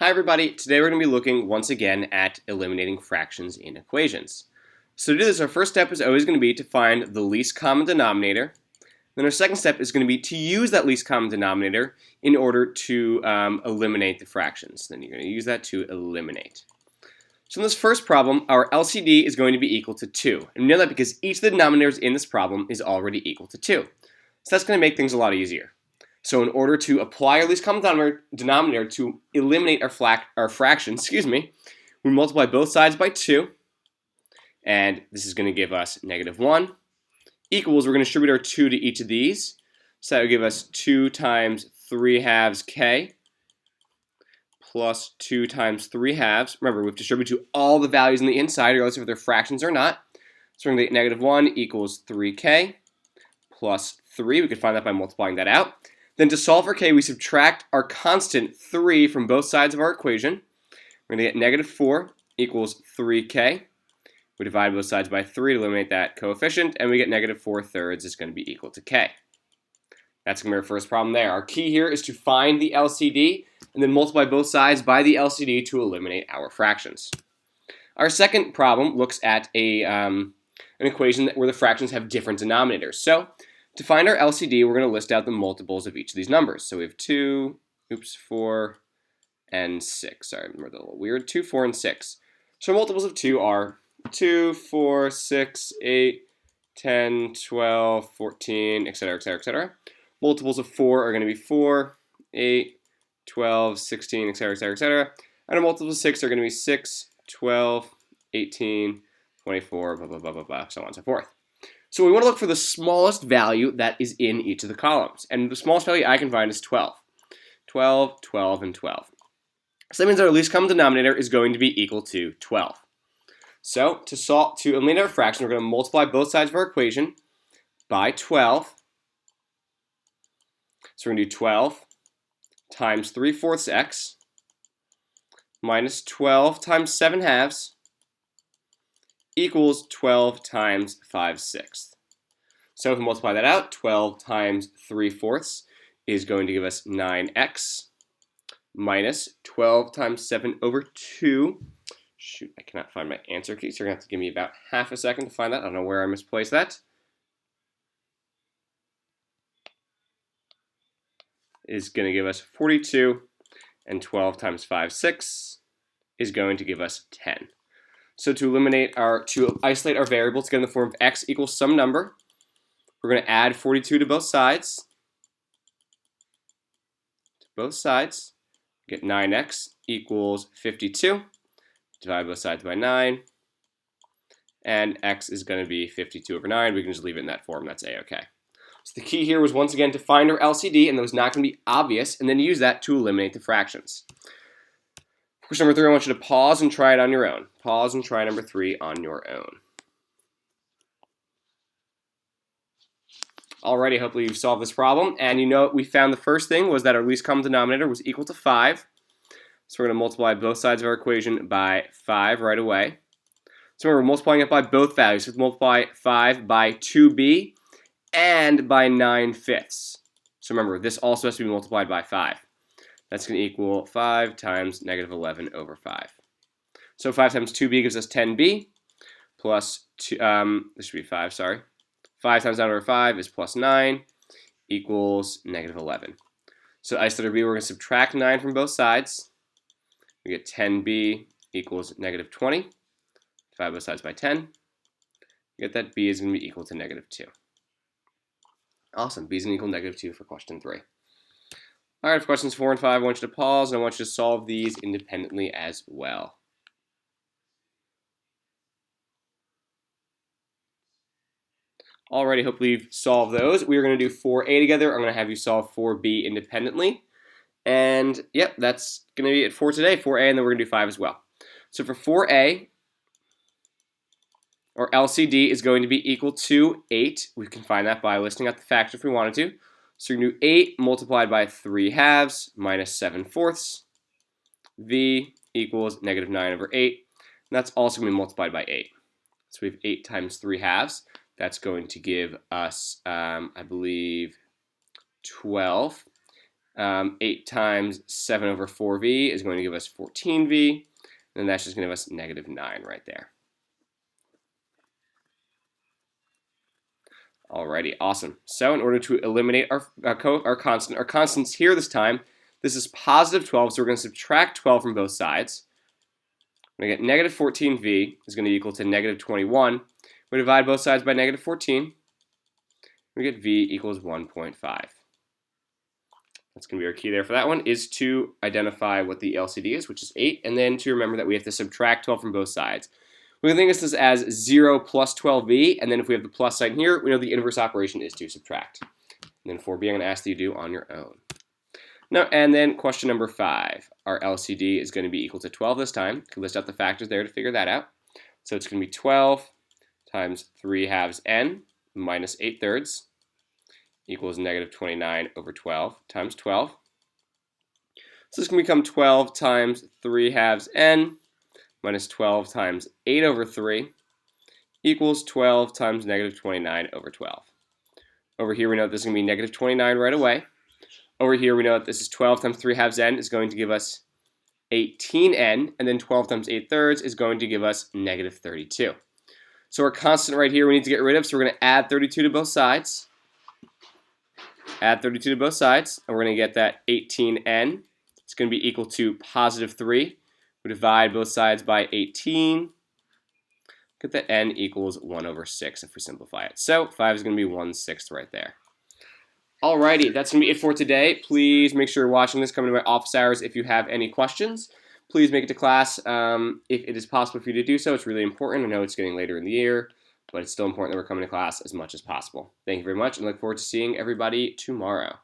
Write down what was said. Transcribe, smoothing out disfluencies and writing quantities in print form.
Hi everybody, today we're going to be looking once again at eliminating fractions in equations. So to do this, our first step is always going to be to find the least common denominator. Then our second step is going to be to use that least common denominator in order to eliminate the fractions. Then you're going to use that to eliminate. So in this first problem, our LCD is going to be equal to 2. And we know that because each of the denominators in this problem is already equal to 2. So that's going to make things a lot easier. So in order to apply our least common denominator to eliminate our fraction, we multiply both sides by 2, and this is going to give us -1, equals, we're going to distribute our 2 to each of these, so that would give us 2 times 3 halves k plus 2 times 3 halves. Remember, we've distributed to all the values on the inside, regardless of if they're fractions or not. So we're going to get -1 equals 3k plus 3. We could find that by multiplying that out. Then to solve for k, we subtract our constant 3 from both sides of our equation. We're going to get -4 equals 3k. We divide both sides by 3 to eliminate that coefficient, and we get -4/3 is going to be equal to k. That's going to be our first problem there. Our key here is to find the LCD and then multiply both sides by the LCD to eliminate our fractions. Our second problem looks at an equation where the fractions have different denominators. So to find our LCD, we're going to list out the multiples of each of these numbers. So we have 2, 4, and 6. Sorry, remember the little weird. 2, 4, and 6. So multiples of 2 are 2, 4, 6, 8, 10, 12, 14, etc., etc., etc. Multiples of 4 are going to be 4, 8, 12, 16, etc., etc., etc. And our multiples of 6 are going to be 6, 12, 18, 24, blah, blah, blah, blah, blah, so on and so forth. So we want to look for the smallest value that is in each of the columns. And the smallest value I can find is 12. 12, 12, and 12. So that means our least common denominator is going to be equal to 12. So to eliminate our fraction, we're going to multiply both sides of our equation by 12. So we're going to do 12 times 3/4 x minus 12 times 7 halves equals 12 times 5/6. So if we multiply that out, 12 times 3/4 is going to give us 9x minus 12 times 7/2. Shoot, I cannot find my answer key, so you're going to have to give me about half a second to find that. I don't know where I misplaced that. Is going to give us 42, and 12 times 5/6 is going to give us 10. So to isolate our variable to get in the form of x equals some number, we're going to add 42 to both sides. Get 9x equals 52. Divide both sides by 9. And x is going to be 52/9. We can just leave it in that form. That's a-okay. So the key here was once again to find our LCD, and that was not going to be obvious, and then use that to eliminate the fractions. Question number 3, I want you to pause and try it on your own. Pause and try number 3 on your own. Alrighty, hopefully you've solved this problem. And you know what we found the first thing was that our least common denominator was equal to 5. So we're going to multiply both sides of our equation by 5 right away. So remember, we're multiplying it by both values. So let's multiply 5 by 2b and by 9/5. So remember, this also has to be multiplied by 5. That's going to equal 5 times -11/5. So 5 times 2b gives us 10b, plus, this should be 5, sorry. 5 times 9/5 is plus 9, equals -11. So isolated b, we're going to subtract 9 from both sides. We get 10b equals -20. Divide both sides by 10. You get that b is going to be equal to -2. Awesome, b is going to equal -2 for question 3. Alright, for questions 4 and 5, I want you to pause, and I want you to solve these independently as well. Alrighty, hopefully you've solved those. We are going to do 4a together. I'm going to have you solve 4b independently. And, yep, that's going to be it for today, 4a, and then we're going to do 5 as well. So for 4a, our LCD is going to be equal to 8. We can find that by listing out the factors if we wanted to. So we're going to do 8 multiplied by 3 halves minus 7/4. V equals -9/8. And that's also going to be multiplied by 8. So we have 8 times 3 halves. That's going to give us, I believe, 12. 8 times 7 over 4v is going to give us 14v, and that's just going to give us negative 9 right there. Alrighty, awesome. So in order to eliminate our constants here this time, this is positive 12, so we're going to subtract 12 from both sides. We're going to get negative 14v is going to equal to negative 21. We divide both sides by negative 14. We get v equals 1.5. That's going to be our key there for that one, is to identify what the LCD is, which is 8, and then to remember that we have to subtract 12 from both sides. We can think of this as 0 plus 12v, and then if we have the plus sign here, we know the inverse operation is to subtract. And then 4b I'm going to ask that you do on your own. Now, and then question number 5. Our LCD is going to be equal to 12 this time. You can list out the factors there to figure that out. So it's going to be 12 times 3 halves n minus 8 thirds equals negative 29 over 12 times 12. So this can become 12 times 3 halves n minus 12 times 8 over 3 equals 12 times negative 29 over 12. Over here we know that this is going to be negative 29 right away. Over here we know that this is 12 times 3 halves n is going to give us 18n, and then 12 times 8 thirds is going to give us negative 32. So our constant right here we need to get rid of, so we're going to add 32 to both sides. Add 32 to both sides, and we're going to get that 18n. It's going to be equal to positive 3. We divide both sides by 18. Get that n equals 1 over 6 if we simplify it. So 5 is going to be 1/6 right there. Alrighty, that's going to be it for today. Please make sure you're watching this, coming to my office hours if you have any questions. Please make it to class if it is possible for you to do so. It's really important. I know it's getting later in the year, but it's still important that we're coming to class as much as possible. Thank you very much, and look forward to seeing everybody tomorrow.